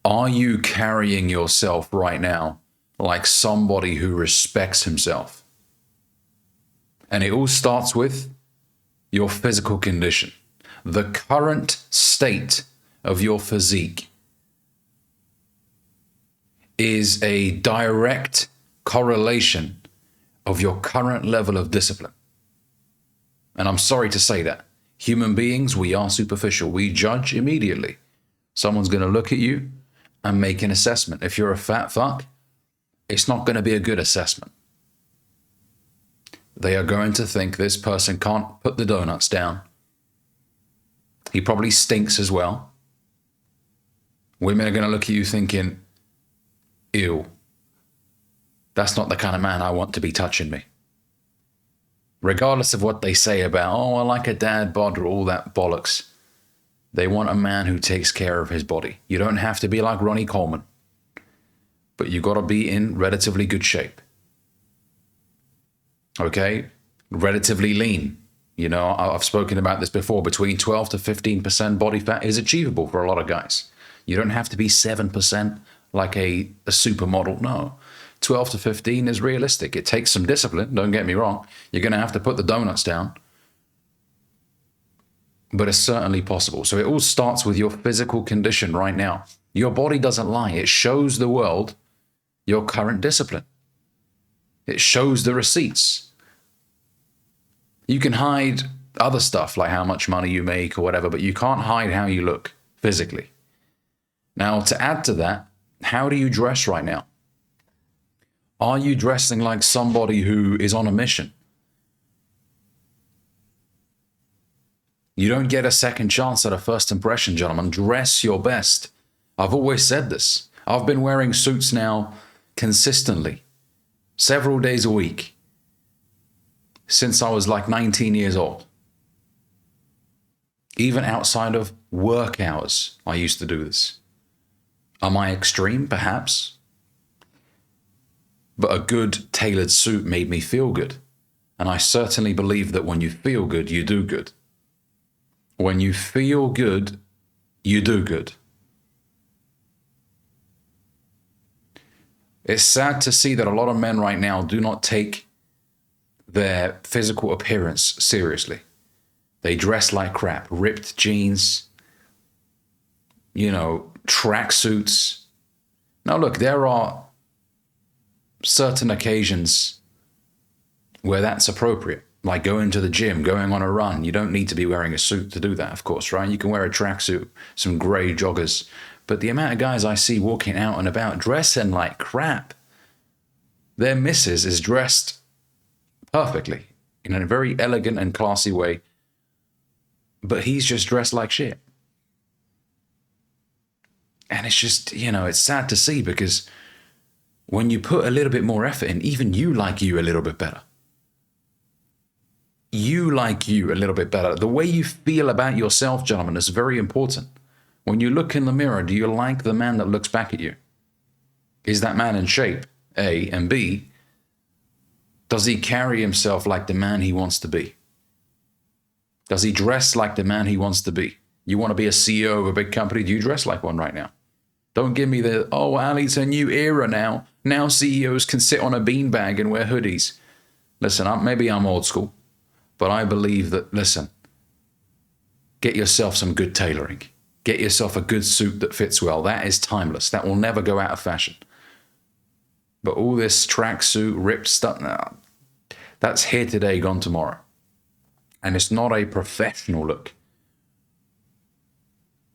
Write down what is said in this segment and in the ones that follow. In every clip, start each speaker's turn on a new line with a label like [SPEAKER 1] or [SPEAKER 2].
[SPEAKER 1] Are you carrying yourself right now like somebody who respects himself? And it all starts with your physical condition. The current state of your physique is a direct correlation of your current level of discipline. And I'm sorry to say that. Human beings, we are superficial. We judge immediately. Someone's going to look at you and make an assessment. If you're a fat fuck, it's not going to be a good assessment. They are going to think this person can't put the donuts down. He probably stinks as well. Women are going to look at you thinking, ew, that's not the kind of man I want to be touching me. Regardless of what they say about, oh, I like a dad bod or all that bollocks. They want a man who takes care of his body. You don't have to be like Ronnie Coleman, but you got to be in relatively good shape. Okay? Relatively lean. You know, I've spoken about this before. Between 12 to 15% body fat is achievable for a lot of guys. You don't have to be 7% like a supermodel. No. 12 to 15 is realistic. It takes some discipline. Don't get me wrong. You're going to have to put the donuts down. But it's certainly possible. So it all starts with your physical condition right now. Your body doesn't lie. It shows the world your current discipline. It shows the receipts. You can hide other stuff like how much money you make or whatever, but you can't hide how you look physically. Now, to add to that, how do you dress right now? Are you dressing like somebody who is on a mission? You don't get a second chance at a first impression, gentlemen. Dress your best. I've always said this. I've been wearing suits now consistently, several days a week, since I was like 19 years old. Even outside of work hours, I used to do this. Am I extreme? Perhaps. But a good tailored suit made me feel good. And I certainly believe that when you feel good, you do good. When you feel good, you do good. It's sad to see that a lot of men right now do not take their physical appearance seriously. They dress like crap. Ripped jeans, you know, track suits. Now look, there are certain occasions where that's appropriate, like going to the gym, going on a run. You don't need to be wearing a suit to do that, of course, right? You can wear a tracksuit, some gray joggers. But the amount of guys I see walking out and about dressing like crap, their missus is dressed perfectly in a very elegant and classy way, but he's just dressed like shit. And it's just, you know, it's sad to see, because when you put a little bit more effort in, even you like you a little bit better. You like you a little bit better. The way you feel about yourself, gentlemen, is very important. When you look in the mirror, do you like the man that looks back at you? Is that man in shape? A. And B, does he carry himself like the man he wants to be? Does he dress like the man he wants to be? You want to be a CEO of a big company? Do you dress like one right now? Don't give me the, oh, Ali, it's a new era now. Now CEOs can sit on a beanbag and wear hoodies. Listen, maybe I'm old school, but I believe that, listen, get yourself some good tailoring. Get yourself a good suit that fits well. That is timeless. That will never go out of fashion. But all this tracksuit, ripped stuff, nah, that's here today, gone tomorrow. And it's not a professional look.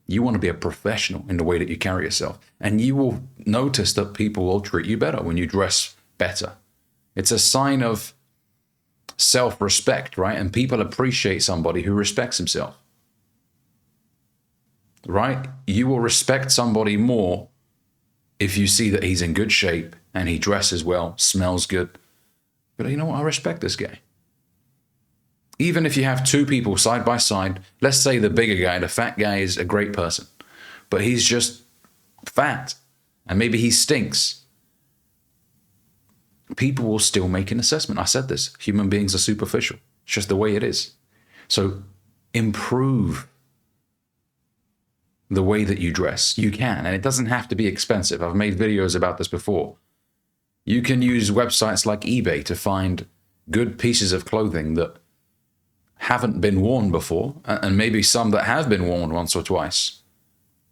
[SPEAKER 1] You want to be a professional in the way that you carry yourself. And you will notice that people will treat you better when you dress better. It's a sign of self-respect, right? And people appreciate somebody who respects himself. Right? You will respect somebody more if you see that he's in good shape and he dresses well, smells good. But you know what? I respect this guy. Even if you have two people side by side, let's say the bigger guy, the fat guy, is a great person, but he's just fat and maybe he stinks. People will still make an assessment. I said this. Human beings are superficial. It's just the way it is. So improve the way that you dress. You can, and it doesn't have to be expensive. I've made videos about this before. You can use websites like eBay to find good pieces of clothing that haven't been worn before, and maybe some that have been worn once or twice.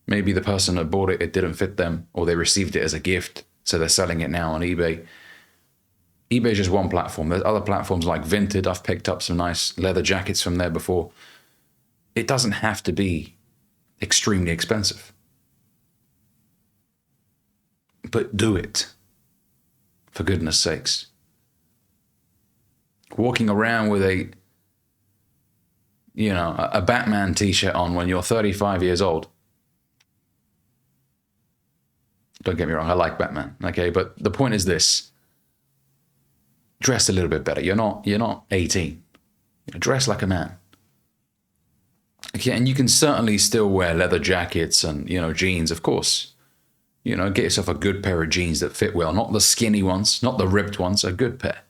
[SPEAKER 1] Maybe the person that bought it, it didn't fit them, or they received it as a gift, so they're selling it now on eBay. eBay is just one platform. There's other platforms like Vinted. I've picked up some nice leather jackets from there before. It doesn't have to be extremely expensive. But do it, for goodness sakes. Walking around with a Batman t-shirt on when you're 35 years old. Don't get me wrong, I like Batman, okay? But the point is this. Dress a little bit better. You're not 18. Dress like a man. Okay, and you can certainly still wear leather jackets and, jeans, of course. Get yourself a good pair of jeans that fit well. Not the skinny ones, not the ripped ones, a good pair.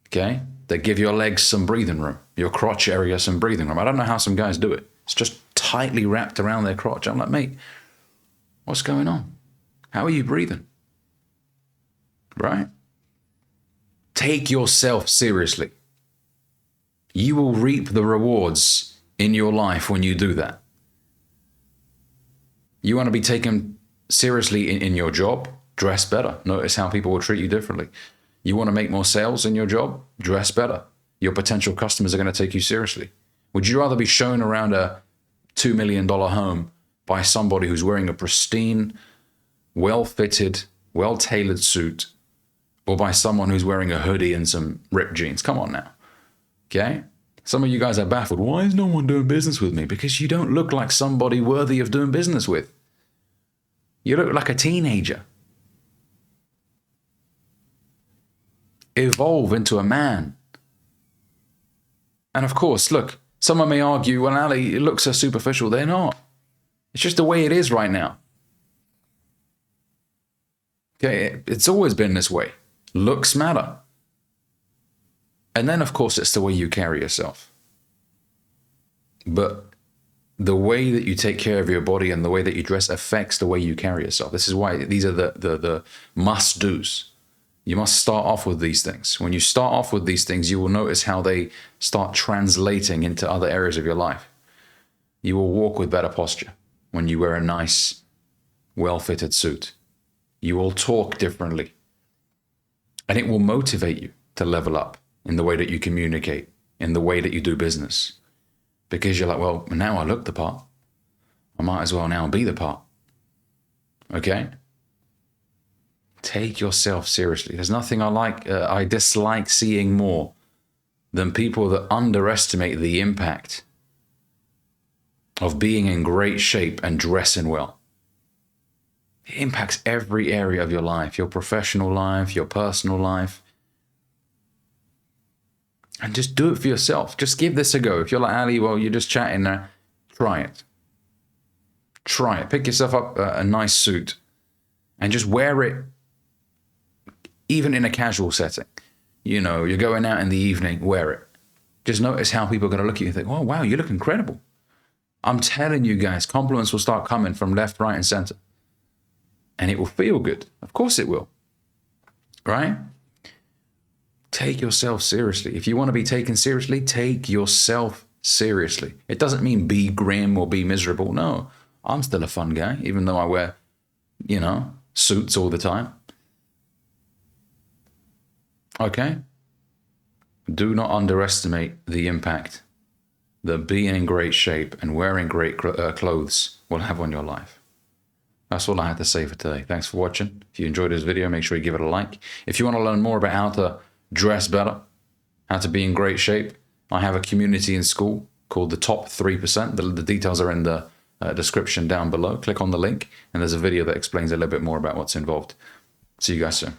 [SPEAKER 1] Okay? That give your legs some breathing room. Your crotch area some breathing room. I don't know how some guys do it. It's just tightly wrapped around their crotch. I'm like, mate, what's going on? How are you breathing? Right? Take yourself seriously. You will reap the rewards in your life when you do that. You want to be taken seriously in your job? Dress better. Notice how people will treat you differently. You want to make more sales in your job? Dress better. Your potential customers are going to take you seriously. Would you rather be shown around a $2 million home by somebody who's wearing a pristine, well-fitted, well-tailored suit, or by someone who's wearing a hoodie and some ripped jeans? Come on now. Okay? Some of you guys are baffled. Why is no one doing business with me? Because you don't look like somebody worthy of doing business with. You look like a teenager. Evolve into a man. And of course, look, someone may argue, well, Ali, it looks so superficial. They're not. It's just the way it is right now. Okay, it's always been this way. Looks matter. And then, of course, it's the way you carry yourself. But the way that you take care of your body and the way that you dress affects the way you carry yourself. This is why these are the must-dos. You must start off with these things. When you start off with these things, you will notice how they start translating into other areas of your life. You will walk with better posture when you wear a nice, well-fitted suit. You will talk differently. And it will motivate you to level up in the way that you communicate, in the way that you do business. Because you're like, well, now I look the part. I might as well now be the part. Okay? Take yourself seriously. There's nothing I dislike seeing more than people that underestimate the impact of being in great shape and dressing well. It impacts every area of your life, your professional life, your personal life. And just do it for yourself. Just give this a go. If you're like, Ali, well, you're just chatting there, try it. Try it. Pick yourself up a nice suit and just wear it even in a casual setting. You're going out in the evening, wear it. Just notice how people are going to look at you and think, oh, wow, you look incredible. I'm telling you guys, compliments will start coming from left, right, and center. And it will feel good. Of course it will. Right? Take yourself seriously. If you want to be taken seriously, take yourself seriously. It doesn't mean be grim or be miserable. No, I'm still a fun guy, even though I wear, suits all the time. Okay? Do not underestimate the impact that being in great shape and wearing great clothes will have on your life. That's all I had to say for today. Thanks for watching. If you enjoyed this video, make sure you give it a like. If you want to learn more about how to dress better, how to be in great shape, I have a community in school called the Top 3%. The details are in the description down below. Click on the link and there's a video that explains a little bit more about what's involved. See you guys soon.